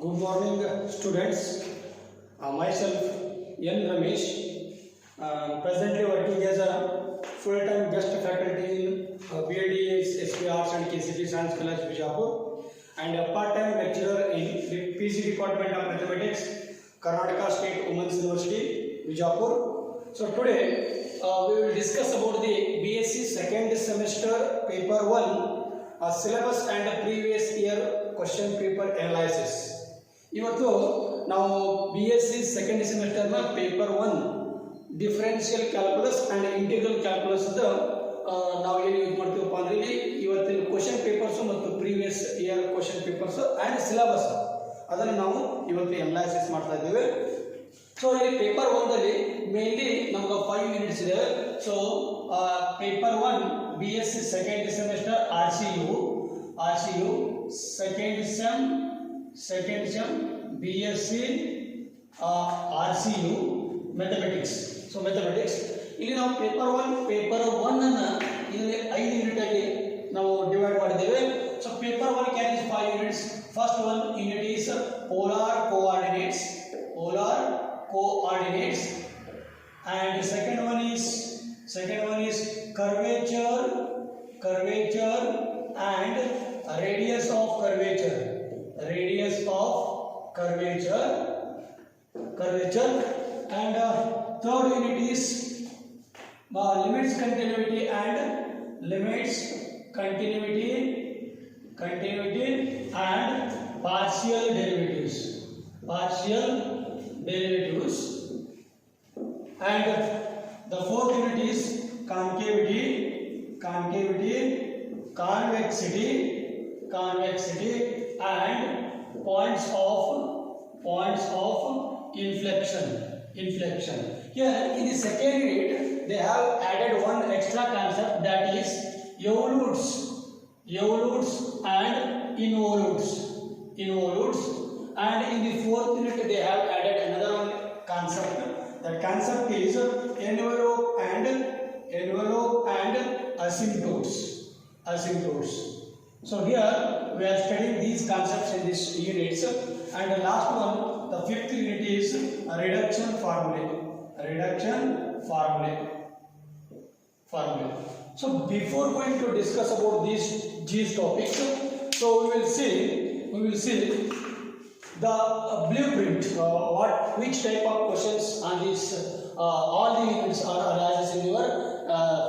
Good morning, students. Myself N. Ramesh, presently working as a full-time guest faculty in BLD, SP Arts and KCG Science College, Bijapur, and a part-time lecturer in the PG Department of Mathematics, Karnataka State Women's University, Bijapur. So today we will discuss about the BSc second semester paper 1 syllabus and previous year question paper analysis. ಇವತ್ತು ನಾವು BSc second ಸೆಮಿಸ್ಟರ್ನ paper 1 differential calculus and integral calculus ನಾವು ಏನು use ಮಾಡ್ತೀವಪ್ಪ ಅಂದ್ರೆ ಇಲ್ಲಿ ಇವತ್ತಿನ question papers ಮತ್ತು previous year question papers and syllabus ಅದನ್ನು ನಾವು ಇವತ್ತು ಅನಾಲಿಸಿಸ್ ಮಾಡ್ತಾ ಇದ್ದೇವೆ. ಸೊ ಇಲ್ಲಿ ಪೇಪರ್ 1 ದಲ್ಲಿ ಮೇನ್ಲಿ ನಮಗೆ 5 ಯೂನಿಟ್ಸ್ ಇದೆ. So paper 1 BSc second semester RCU second sem BSc RCU mathematics. So mathematics ಇಲ್ಲಿ ನಾವು ಪೇಪರ್ 1 ಅನ್ನು ಇಲ್ಲಿ 5 ಯೂನಿಟ್ ಆಗಿ ನಾವು ಡಿವೈಡ್ ಮಾಡಿದ್ದೇವೆ. So paper 1 carries 5 units. First one unit is polar coordinates and second one is curvature and radius of curvature and third unit is limits continuity and partial derivatives and the fourth unit is concavity, convexity and points of inflection. Here in the second unit they have added one extra concept, that is evolutes and involutes, and in the fourth unit they have added another one concept. That concept is envelope and asymptotes. So here we are studying these concepts in this units, and the last one, the fifth unit is reduction formulae. So before going to discuss about these topics, so we will see the blueprint, which type of questions on this all the units are arises in your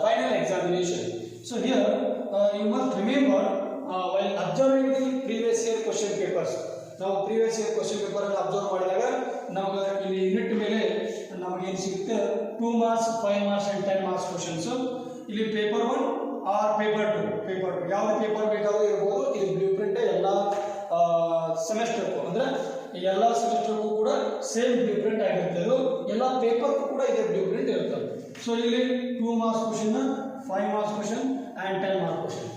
final examination. So here you must remember while observing the previous year question papers, ನಾವು previous year question paper ಅನ್ನು observe ಮಾಡಿದಾಗ ನಮಗೆ ಇಲ್ಲಿ unit ಮೇಲೆ ನಮಗೆ ಏನು ಸಿಗುತ್ತೆ 2 marks 5 marks and 10 marks questions. ಇಲ್ಲಿ ಪೇಪರ್ 1 ಆರ್ ಪೇಪರ್ 2 ಯಾವ ಪೇಪರ್ ಬೇಕಾದರೂ ಇರಬಹುದು. ಇದು ಬ್ಲೂ ಪ್ರಿಂಟ್ ಎಲ್ಲ ಸೆಮಿಸ್ಟರ್ಗೂ ಅಂದ್ರೆ ಎಲ್ಲ ಸೆಮಿಸ್ಟರ್ಗೂ ಕೂಡ ಸೇಮ್ ಬ್ಲೂ ಪ್ರಿಂಟ್ ಆಗಿರುತ್ತೆ. ಎಲ್ಲ ಪೇಪರ್ಗೂ ಕೂಡ ಇದೇ ಬ್ಲೂ ಪ್ರಿಂಟ್ ಇರುತ್ತೆ. ಸೊ ಇಲ್ಲಿ 2 marks question, 5 marks question and 10 marks question.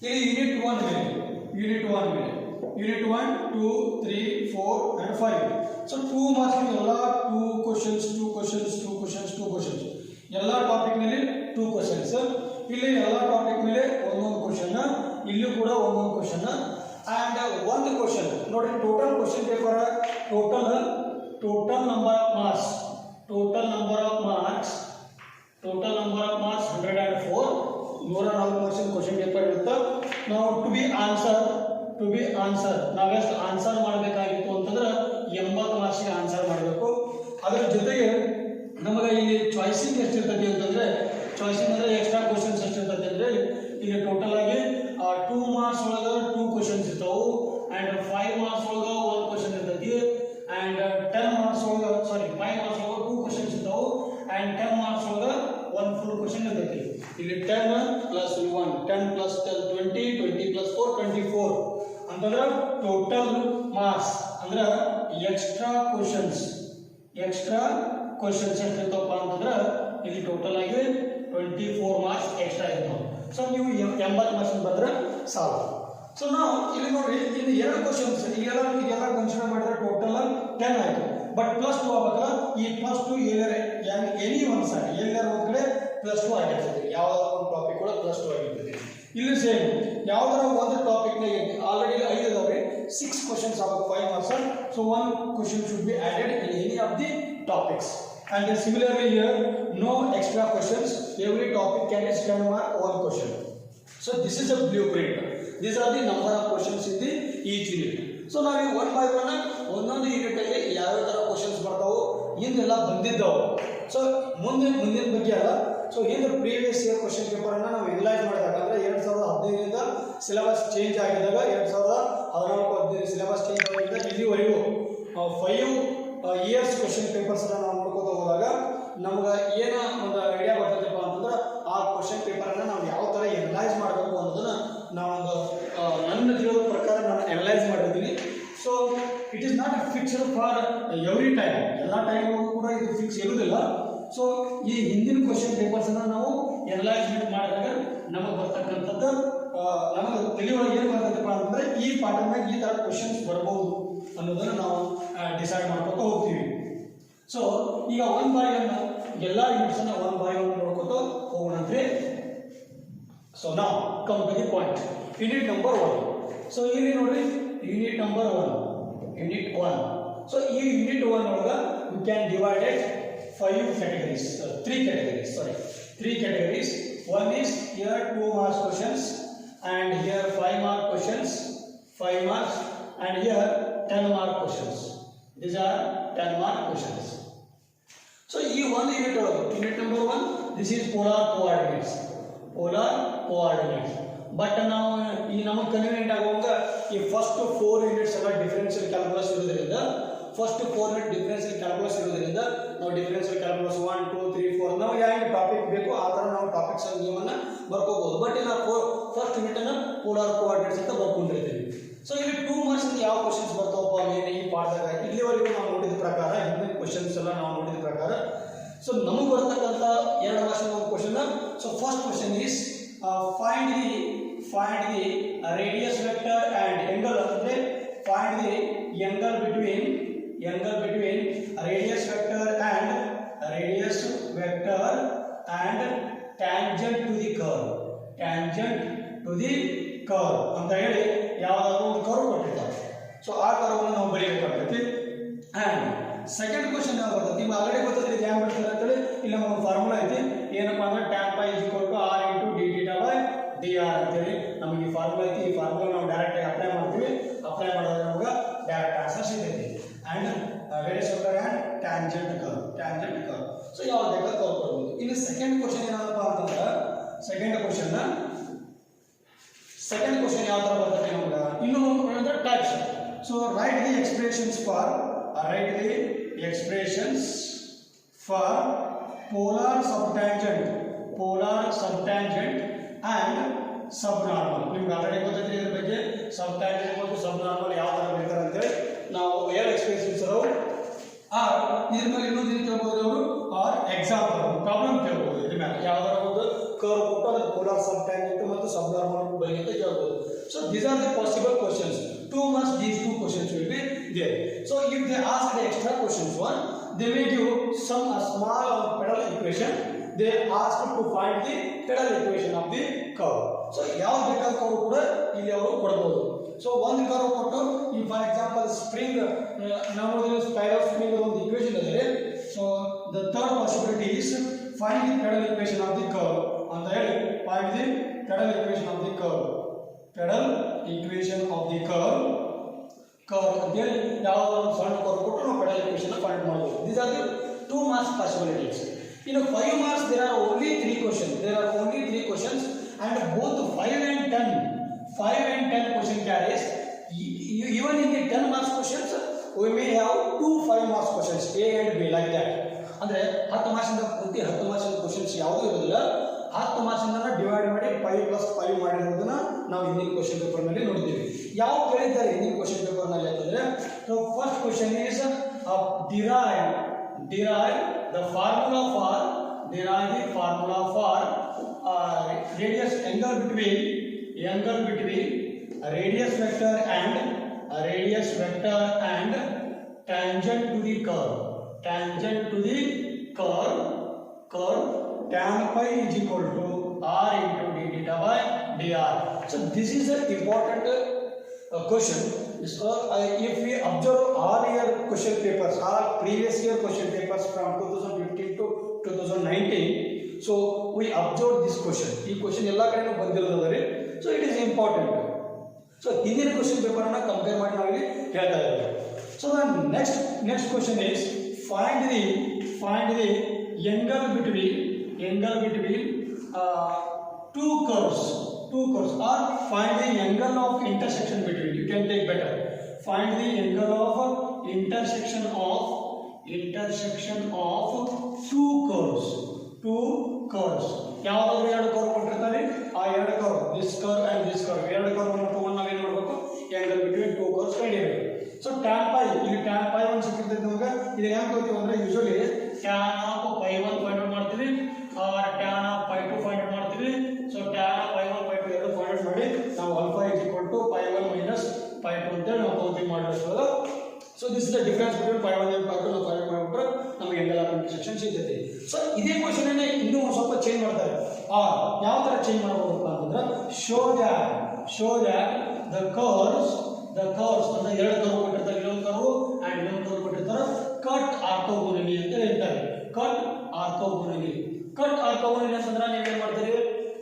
ಇಲ್ಲಿ ಯೂನಿಟ್ 1 ಮೇಲೆ Unit 1, 2, 3, 4 and 5. So 2 marks ಎಲ್ಲ 2 questions. ಎಲ್ಲ ಟಾಪಿಕ್ ಮೇಲೆ 2 questions. ಇಲ್ಲಿ ಎಲ್ಲ ಟಾಪಿಕ್ ಮೇಲೆ ಒಂದೊಂದು ಕ್ವಶನ್, ಇಲ್ಲಿ ಕೂಡ ಒಂದೊಂದು ಕ್ವಶನ್ ಅಂಡ್ ಒಂದು ಕ್ವಶನ್ ನೋಡಿ. Total question paper total number of marks 104 marks question paper ಇರುತ್ತೆ. ನಾವು ಟು ಬಿ ಆನ್ಸರ್ ನಾವೆಷ್ಟು ಆನ್ಸರ್ ಮಾಡಬೇಕಾಗಿತ್ತು ಅಂತಂದ್ರೆ 80 ಮಾರ್ಕ್ಸ್ಗೆ ಆನ್ಸರ್ ಮಾಡಬೇಕು. ಅದರ ಜೊತೆಗೆ ನಮಗೆ ಇಲ್ಲಿ ಚಾಯ್ಸಿಂಗ್ ಎಷ್ಟಿರ್ತದೆ ಅಂತಂದ್ರೆ, ಚಾಯ್ಸಿಂಗ್ ಅಂದ್ರೆ ಎಕ್ಸ್ಟ್ರಾ ಕ್ವಶನ್ಸ್ ಎಷ್ಟಿರ್ತದೆ ಅಂದ್ರೆ ಇಲ್ಲಿ ಟೋಟಲ್ ಆಗಿ 2 ಮಾರ್ಕ್ಸ್ ಒಳಗೆ 2 ಕ್ವಶನ್ಸ್ ಇರ್ತಾವು ಅಂಡ್ 5 ಮಾರ್ಕ್ಸ್ ಒಳಗೆ 1 ಕ್ವಶನ್ ಇರ್ತೈತಿ ಅಂಡ್ 5 ಮಾರ್ಕ್ಸ್ ಒಳಗೆ 2 ಕ್ವಶನ್ಸ್ ಇರ್ತಾವು ಅಂಡ್ 10 ಮಾರ್ಕ್ಸ್ ಒಳಗೆ 1 ಫುಲ್ ಕ್ವಶನ್ ಇರ್ತೈತಿ. ಇಲ್ಲಿ 10 + 1 10 + 10 20 20 + 4 24 ಅಂತಂದ್ರೆ ಟೋಟಲ್ ಮಾರ್ಕ್ಸ್ ಅಂದ್ರೆ ಎಕ್ಸ್ಟ್ರಾ ಕ್ವಶನ್ಸ್ ಎಷ್ಟಿರ್ತಾವಪ್ಪ ಅಂತಂದ್ರೆ ಇಲ್ಲಿ ಟೋಟಲ್ ಆಗಿ 24 ಮಾರ್ಕ್ಸ್ ಎಕ್ಸ್ಟ್ರಾ ಇರ್ತಾವೆ. ಸೊ ನೀವು 80 ಮಾರ್ಕ್ಸ್ ಬಂದ್ರೆ ಸಾಕು. ಸೊ ನಾವು ಇಲ್ಲಿ ನೋಡ್ರಿ, ಇಲ್ಲಿ 2 ಕ್ವಶನ್ಸ್ ಇದೆಲ್ಲ ಕನ್ಸಿಡರ್ ಮಾಡಿದ್ರೆ ಟೋಟಲ್ 10 ಆಯ್ತು. ಬಟ್ +2 ಆಗ್ಬೇಕಲ್ಲ, ಈ +2 ಎನಿ ಒಂದು ಸೈಡ್ ಎಲ್ಲರೂ ಒಂದು ಕಡೆ +2 ಆಗಿರ್ತದೆ. ಯಾವುದಾದ್ರು ಒಂದು ಟಾಪಿಕ್ ಕೂಡ +2 ಆಗಿರ್ತದೆ. ಇಲ್ಲಿ ಸೇಮ್ ಯಾವ್ದಾರ ಒಂದು ಟಾಪಿಕ್ ಆಲ್ರೆಡಿ 5 ಇದಾವೆ, 6 questions of 5 marks. So one question should be added in any of the topics. And then similarly here, no extra questions. Every topic carries 10 mark, one question. So this is a blueprint. These are the number of questions in the each unit. So now you one by one ಒಂದೊಂದು unit ಅಲ್ಲಿ ಯಾವ ತರ questions ಬರ್ತಾವೋ ಹಿಂದೆಲ್ಲ ಬಂದಿದ್ದಾವೆ. So ಮುಂದಿನ ಬಗ್ಗೆ ಅಲ್ಲ. So ಹಿಂದೆ ಪ್ರೀವಿಯಸ್ ಇಯರ್ ಕ್ವಶನ್ ಪೇಪರ್ ಅನ್ನ ನಾವು ಅನಲೈಸ್ ಮಾಡಿದಾಗ ಅಂದ್ರೆ 2015 ಸಿಲೆಬಸ್ ಚೇಂಜ್ ಆಗಿದಾಗ 2014-15 ಸಿಲೆಬಸ್ ಚೇಂಜ್ ಆಗಿದ್ದಾಗ ಇಲ್ಲಿವರೆಗೂ 5 ಇಯರ್ಸ್ ಕ್ವಶನ್ ಪೇಪರ್ಸ್ ಅನ್ನ ನಾವು ನೋಡ್ಕೋತಾ ಹೋದಾಗ ನಮಗೆ ಏನ ಒಂದು ಐಡಿಯಾ ಬರ್ತದಪ್ಪ ಅಂತಂದ್ರೆ ಆ ಕ್ವಶನ್ ಪೇಪರ್ ಅನ್ನ ನಾವು ಯಾವ ತರ ಅನಲೈಸ್ ಮಾಡಬೇಕು ಅನ್ನೋದನ್ನ ನಾವೊಂದು ನನ್ನ ತಿಳಿದ ಪ್ರಕಾರ ನಾನು ಅನಲೈಸ್ ಮಾಡಿದ್ದೀನಿ. So it is not fixed for every time, ಎಲ್ಲ ಟೈಮ್ಗೂ ಕೂಡ ಇದು ಫಿಕ್ಸ್ ಇರುವುದಿಲ್ಲ. ಸೊ ಈ ಹಿಂದಿನ ಕ್ವಶನ್ ಪೇಪರ್ಸ್ ಅನ್ನ ನಾವು ಅನಲೈಸ್ಮೆಂಟ್ ಮಾಡಿದಾಗ ನಮಗೆ ಬರ್ತಕ್ಕಂಥದ್ದು ನಮಗೆ ತಿಳಿಯೊಳಗೆ ಏನು ಬರ್ತದಪ್ಪ ಅಂತಂದ್ರೆ ಈ ಪಾಠದಾಗ ಈ ತರ ಕ್ವಶನ್ಸ್ ಬರ್ಬೋದು ಅನ್ನೋದನ್ನ ನಾವು ಡಿಸೈಡ್ ಮಾಡ್ಕೊತಾ ಹೋಗ್ತೀವಿ. ಸೊ ಈಗ ಒನ್ ಬೈ ಒನ್ ಎಲ್ಲ ಯೂನಿಟ್ಸ್ ಅನ್ನ ಒನ್ ಬೈ ಒನ್ ನೋಡ್ಕೊತಾ ಹೋಗೋಣಂದ್ರೆ. ಸೊ ನಾವು come to the point. Unit number 1. So ಇಲ್ಲಿ ನೋಡ್ರಿ ಯೂನಿಟ್ ನಂಬರ್ 1, ಯೂನಿಟ್ 1. ಸೊ ಈ ಯೂನಿಟ್ 1 ಒಳಗ we can divide it 5 categories, 3 categories, sorry, 3 categories. One is here 2 marks questions, and here 5 mark questions, 5 marks, and here 10 mark questions. These are 10 mark questions. So ಈ ಒಂದು unit ಒಳಗೆ unit number 1, this is polar coordinates, polar coordinates. But ನಾವು ಈ ನಮಗೆ convenient ಆಗುವಾಗ ಈ first 4 units ಎಲ್ಲ differential calculus ಇರೋದ್ರಿಂದ ಫಸ್ಟ್ 4 ಯೂನಿಟ್ ಡಿಫರೆನ್ಷಿಯಲ್ ಕ್ಯಾಲ್ಕುಲಸ್ ಇರೋದ್ರಿಂದ ನಾವು ಡಿಫರೆನ್ಷಿಯಲ್ ಕ್ಯಾಲ್ಕುಲಸ್ 1 2 3 4 ನಾವು ಯಾವ ಟಾಪಿಕ್ ಬೇಕು ಆ ತರ ನಾವು ಟಾಪಿಕ್ಸ್ ಅನ್ನ ಬರ್ಕೋಬಹುದು. ಬಟ್ ಇಲ್ಲ ಫಸ್ಟ್ ಯೂನಿಟ್ ಅನ್ನ ಪೋಲಾರ್ ಕೋಆರ್ಡಿನೇಟ್ಸ್ ಅಂತ ಬರ್ಕೊಂಡಿರ್ತೀವಿ. ಸೊ ಇಲ್ಲಿ 2 ಮಾರ್ಕ್ಸ್ ಇಂದ ಯಾವ ಕ್ವೆಶ್ಚನ್ಸ್ ಬರ್ತಾವಪ್ಪ ಮೇನ್ ಈ ಪಾಠದಾಗ ಇಲ್ಲಿವರೆಗೂ ನಾವು ನೋಡಿದ ಪ್ರಕಾರ ಹಿಂದಿನ ಕ್ವೆಶ್ಚನ್ಸ್ ಎಲ್ಲ ನಾವು ನೋಡಿದ ಪ್ರಕಾರ ಸೊ ನಮಗೆ ಬರ್ತಕ್ಕಂಥ 2 ಮಾರ್ಕ್ಸ್ ಒಂದು question. So first question is find the radius vector and angle, ಅಂದ್ರೆ find the angle between radius vector and tangent to the curve ಅಂತ ಹೇಳಿ ಯಾವ್ದಾದ್ರು ಒಂದು ಕರ್ವ್ ಕೊಟ್ಟಿರ್ತಾರೆ. ಸೊ ಆ ಕರ್ವ್ ಅನ್ನು ನಾವು ಬರೀಬೇಕಾಗ್ತೈತಿ. ಅಂಡ್ ಸೆಕೆಂಡ್ ಕ್ವೆಶ್ಚನ್ ಯಾವ ಬರ್ತೈತಿ ನಿಮ್ಗೆ ಆಲ್ರೆಡಿ ಗೊತ್ತೈತಿ ಇದು ಹ್ಯಾಂಗ್ ಮಾಡ್ತಾರೆ ಅಂತೇಳಿ. ಇಲ್ಲಿ ಒಂದು ಫಾರ್ಮುಲಾ ಐತಿ ಏನಪ್ಪಾ ಅಂದ್ರೆ tan pi = r × d θ / dr ಅಂತೇಳಿ ನಮಗೆ ಈ ಫಾರ್ಮುಲಾ ಐತಿ. ಈ ಫಾರ್ಮುಲಾ ನಾವು ಡೈರೆಕ್ಟ್ ಆಗಿ ಅಪ್ಲೈ ಮಾಡ್ತೀವಿ. ಅಪ್ಲೈ ಮಾಡಿದ್ರೆ ನಮಗೆ ಡೈರೆಕ್ಟ್ ಆನ್ಸರ್ ಸಿಗ್ತೈತಿ. And radius vector and tangent curve. So ಯಾವ್ದು ಬೇಕಾದ್ರೆ ಕರ್ವ್ ಕೊಡ್ಬೋದು. ಇನ್ನು ಸೆಕೆಂಡ್ ಕ್ವೆಶ್ಚನ್ ಏನಪ್ಪ ಅಂತಂದ್ರೆ ಸೆಕೆಂಡ್ ಕ್ವೆಶ್ಚನ್ ಯಾವ ತರ ಬರ್ತೈತಿ ನಮ್ಗೆ ಇನ್ನು ಅಂದ್ರೆ types. So right the expressions for polar subtangent and subnormal. ನಿಮ್ಗೆ ಆಲ್ರೆಡಿ ಗೊತ್ತೈತಿ ಇದ್ರ ಬಗ್ಗೆ subtangent ಮತ್ತು subnormal ಯಾವ ತರ ಬರೀತಾರೆ ಅಂತ ಹೇಳಿ ನಾವು ಎರಡು ಎಕ್ಸ್ಪ್ರೆಷನ್ಸ್ ಅದಾವು. ಇದ್ರ ಮೇಲೆ ಇನ್ನೊಂದು ಏನು ಕೇಳಬಹುದು ಅವರು ಆರ್ ಎಕ್ಸಾಂಪಲ್ ಪ್ರಾಬ್ಲಮ್ ಕೇಳಬಹುದು. ಇದ್ರ ಮೇಲೆ ಯಾವ್ದಾರ ಒಂದು ಕರ್ವ್ ಕೊಟ್ಟು ಅದಕ್ಕೆ polar subtangent ಮತ್ತು subnormal ಬಗ್ಗೆ ಅಂತ ಕೇಳಬಹುದು. So these are the possible questions. 2 marks these 2 questions will be there. So if they ask the extra questions one, they may give some small pedal equation. They ask to find the pedal equation of the curve. So ಯಾವ ಬೇಕಾದ curve ಕೂಡ ಇಲ್ಲಿ ಅವರು ಕೊಡಬಹುದು. So ಒಂದು curve ಕೊಟ್ಟು ಈ for example spring ನಾವು ಸ್ಪೈರಲ್ ಸ್ಪ್ರಿಂಗ್ ಒಂದು ಇಕ್ವೇಷನ್ ಇದೆ. So the third possibility is find the pedal equation of the curve ಅಂತ ಹೇಳಿ find the pedal equation of the curve ಅಂತೇಳಿ ಯಾವುದೋ ಒಂದು ಸಣ್ಣ ಕರ್ವ್ ಕೊಟ್ಟು ನಾವು ಪೆಡಲ್ ಇಕ್ವೇಷನ್ ಫೈಂಡ್ ಮಾಡಬಹುದು. These are the 2 marks possibilities. In 5 marks there are only 3 questions and both 5 and 10 question carries. Even in the 10 marks questions we may have 2 5 marks questions A and B like that. ಅಂದ್ರೆ 10 marks ಇಂದ ಪ್ರತಿ 10 marks questions ಯಾವುದೂ ಇರೋದಿಲ್ಲ. 10 marks ಇಂದ divide ಮಾಡಿ 5 + 5 ಮಾಡಿರೋದನ್ನ ನಾವು ಹಿಂದಿನ ಕ್ವೆಶ್ಚನ್ ಪೇಪರ್ ನಲ್ಲಿ ನೋಡಿದ್ದೀವಿ. ಯಾವ ಕೇಳಿದ್ದಾರೆ ಹಿಂದಿನ ಕ್ವೆಶ್ಚನ್ ಪೇಪರ್ ನಲ್ಲಿ ಅಂತಂದ್ರೆ so first question is derive the formula for radius angle between radius vector and tangent to the curve curve tan pi is equal to r into d theta by dr. So this is an important question If we observe all year question papers, all previous year question papers from 2015 to 2019, so we observe this question. ಈ question ಎಲ್ಲ ಕಡೆನೂ ಬಂದಿರೋದಾದ್ರೆ so it is important. So ಹಿಂದಿನ question paper ಅನ್ನ compare ಮಾಡಿ ನಾವು ಇಲ್ಲಿ ಹೇಳ್ತಾ ಇದ್ದೇವೆ. So next question is find the angle between two curves or find the angle of intersection between. You can take better. Find the angle of intersection of two curves. ಯಾವಾಗಲೂ ಎರಡು curve ಕೊಟ್ಟಿರ್ತಾರೆ, ಆ ಎರಡು curve, this curve and this curve, ಎರಡು curve ಅನ್ನು ತಗೊಂಡು ನಾವೇನು ಮಾಡಬೇಕು, angle between two curves ಕಂಡುಹಿಡಿಯಬೇಕು. ಸೊ tan pi, ಇಲ್ಲಿ tan pi 1 ಸಿಕ್ಕಿರ್ತೈತೆ ನಮಗೆ. ಇದು ಹೆಂಗೆ ತಗೋತೀವಿ ಅಂದ್ರೆ usually tan of pi 1 find out ಮಾಡ್ತೀವಿ, tan of pi 2 find out ಮಾಡ್ತೀವಿ. So tan of pi 1 pi 2 ಎರಡು ಫೈಂಡ್ ಔಟ್ ಮಾಡಿ ನಾವು alpha is equal to pi 1 minus pi 2 ಅಂತ ನಾವು ತಗೋತೀವಿ ಮಾಡಿರೋದು. So this is the difference between pi 1 and pi 2 ನಾವು ಫೈಂಡ್ ಔಟ್ ಮಾಡಿಬಿಟ್ರೆ ನಮಗೆ angle of intersection ಸಿಗ್ತೈತಿ. ಸೊ ಇದೇ ಕ್ವಶನ್ ಅನ್ನು ಇನ್ನೂ ಒಂದು ಸ್ವಲ್ಪ ಚೇಂಜ್ ಮಾಡ್ತಾರೆ. ಯಾವ ತರ ಚೇಂಜ್ ಮಾಡಬಹುದು ಅಂತಂದ್ರೆ ಶೋ ದ್ಯಾಟ್ the curves ಅಂದ್ರೆ ಎರಡು ಕರ್ವ್ ಕೊಟ್ಟಿರ್ತಾರೆ, ಇಲ್ಲೊಂದು ಕರ್ವ್ ಅಂಡ್ ಇನ್ನೊಂದು ಕರ್ವ್ ಕೊಟ್ಟಿರ್ತಾರೆ, ಕಟ್ ಆರ್ಥೋಗೋನಲಿ ಅಂತ ಹೇಳ್ತಾರೆ. ಕಟ್ ಆರ್ಥೋಗೋನಲಿ ಅಂತಂದ್ರೆ ನೀವೇನ್ ಮಾಡ್ತೀರಿ,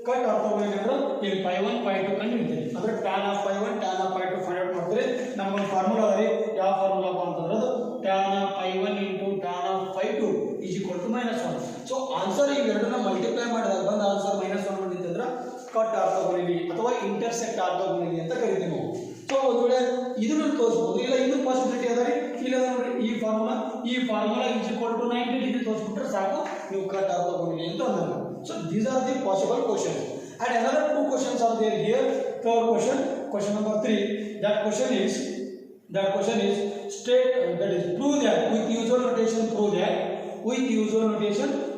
ಕಟ್ ಆರ್ಥೋಗೋನಲಿ ಅಂದ್ರೆ ಇಲ್ಲಿ pi 1 pi 2 ಕಂಡು ಹಿಡಿತೀರಿ. ಅಂದ್ರೆ tan of pi 1 tan of pi 2 find out ಮಾಡ್ತೀರಿ. ನಮಗೊಂದು ಫಾರ್ಮುಲಾ ಅದೇ, ಯಾವ ಫಾರ್ಮುಲಾ ಅಂತಂದ್ರೆ ಅದು tan of pi 1 into tan of pi 2 is equal to -1. So answer ಈ ಎರಡನ್ನ ಮಲ್ಟಿಪ್ಲೈ ಮಾಡಿದಾಗ ಬಂದ ಆನ್ಸರ್ -1 ಬಂದಿತ್ತು ಅಂದ್ರೆ ಕಟ್ ಆರ್ಥೋಗೋನಲಿ ಅಥವಾ ಇಂಟರ್ಸೆಕ್ಟ್ ಆರ್ಥೋಗೋನಲಿ ಅಂತ ಕರಿತೀವಿ ನಾವು. ಸೊ ಒಂದು ವೇಳೆ ಇದನ್ನ ತೋರಿಸಬಹುದು, ಇಲ್ಲ ಇನ್ನೂ ಪಾಸಿಬಿಲಿಟಿ ಅದ ರೀ, ಇಲ್ಲ ನೋಡಿ ಈ formula is equal to 90 degree ತೋರಿಸ್ಬಿಟ್ರೆ ಸಾಕು, ನೀವು ಕಟ್ ಆರ್ಥೋಗೋನಲಿ ಅಂತ ಅಂದಾಗ. So these are the possible questions and another two questions are there here. Third question number 3, that question is state, that is prove that with usual notation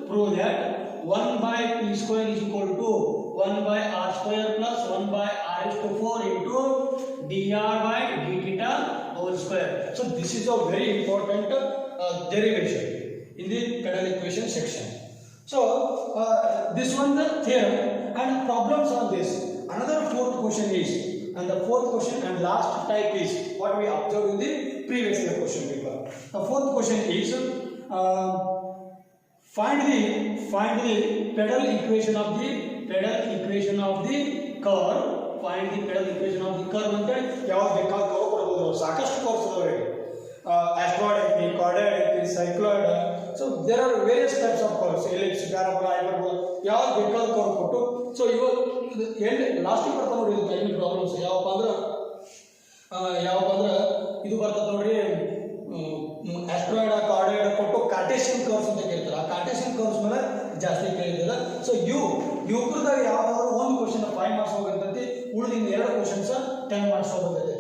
prove that 1 by p square is equal to 1 by r square plus 1 by r is to 4 into dr by d theta whole square. So this is a very important derivation in the pedal equation section. So this one the theorem and problems on this. Another fourth question is, and the fourth question and last type is what we observed in the previous year question paper. The fourth question is find the pedal equation of the curve. Find the pedal equation of the curve ಅಂತ ಯಾವಾಗ ಬೇಕಾದ curve ಕೊಡಬಹುದು. ಸಾಕಷ್ಟು curves ಇದಾವೆ, asteroid ಐತಿ, chordate ಐತಿ, cycloid. So there are various types of curves, ellipse, parabola, hyperbola, ಯಾವ್ದು ಬೇಕಾದ ಕರ್ವ್ ಕೊಟ್ಟು. ಸೊ ಇವಾಗ ಲಾಸ್ಟಿಗೆ ಬರ್ತಾ ನೋಡಿ ಇದು ಟೈಮಿಂಗ್ ಪ್ರಾಬ್ಲಮ್ಸ್. ಯಾವಪ್ಪ ಅಂದ್ರೆ ಇದು ಬರ್ತದೆ ನೋಡ್ರಿ, ಆಸ್ಟ್ರಾಯ್ಡ್, ಕಾರ್ಡಾಯ್ಡ್ ಕೊಟ್ಟು ಕಾರ್ಟೇಶಿಯನ್ ಕರ್ವ್ಸ್ ಅಂತ ಕೇಳ್ತಾರೆ. ಆ ಕಾರ್ಟೇಶಿಯನ್ ಕರ್ವ್ಸ್ ಮೇಲೆ ಜಾಸ್ತಿ ಕೇಳಿದಿಲ್ಲ. ಸೊ ಇವ್ರದಾಗ ಯಾವ್ದಾದ್ರು ಒಂದು ಕ್ವಶನ್ 5 ಮಾರ್ಕ್ಸ್ ಹೋಗಿರ್ತೈತಿ, ಉಳಿದಿನ 2 ಕ್ವಶನ್ಸ್ 10 ಮಾರ್ಕ್ಸ್ ಹೋಗಿರ್ತೈತಿ.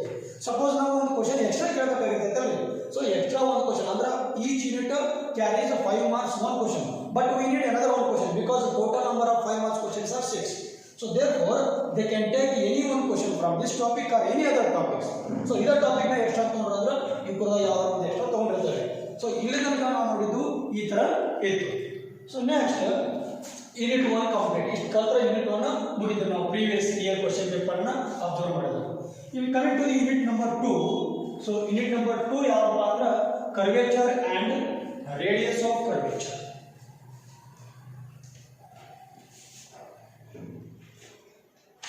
ಸಪೋಸ್ ನಾವು ಒಂದು ಕ್ವಶನ್ ಎಕ್ಸ್ಟ್ರಾ ಕೇಳಬೇಕಾಗಿರ್ತೈತೆ ಅಲ್ಲಿ. ಸೊ ಎಕ್ಸ್ಟ್ರಾ ಒಂದು ಕ್ವಶನ್ ಅಂದ್ರೆ each unit carries 5 marks 1 question, but we need another 1 question because the total number of 5 marks questions are 6. So therefore they can take any one question from this topic or any other topics. So ಇದರ topic ನ extra ತಗೊಂಡ್ರೆ ಇಬ್ಬರು ಯಾವ್ದಾದ್ರು ಒಂದು extra ತಗೊಂಡಿರ್ತಾರೆ. So ಇಲ್ಲಿ ತನಕ ನಾವು ನೋಡಿದ್ದು ಈ ತರ ಇತ್ತು. So next unit 1 complete. ಇಷ್ಟು ಕಲ್ತ್ರೆ ಯೂನಿಟ್ 1 ಮುಗಿದ್ರೆ ನಾವು ಪ್ರೀವಿಯಸ್ ಇಯರ್ ಕ್ವಶನ್ ಪೇಪರ್ ನ ಅಬ್ಸರ್ವ್ ಮಾಡಿದ್ವಿ. In coming to unit number 2. So unit number 2 ಯಾವಪ್ಪ ಅಂದ್ರೆ curvature and radius of curvature.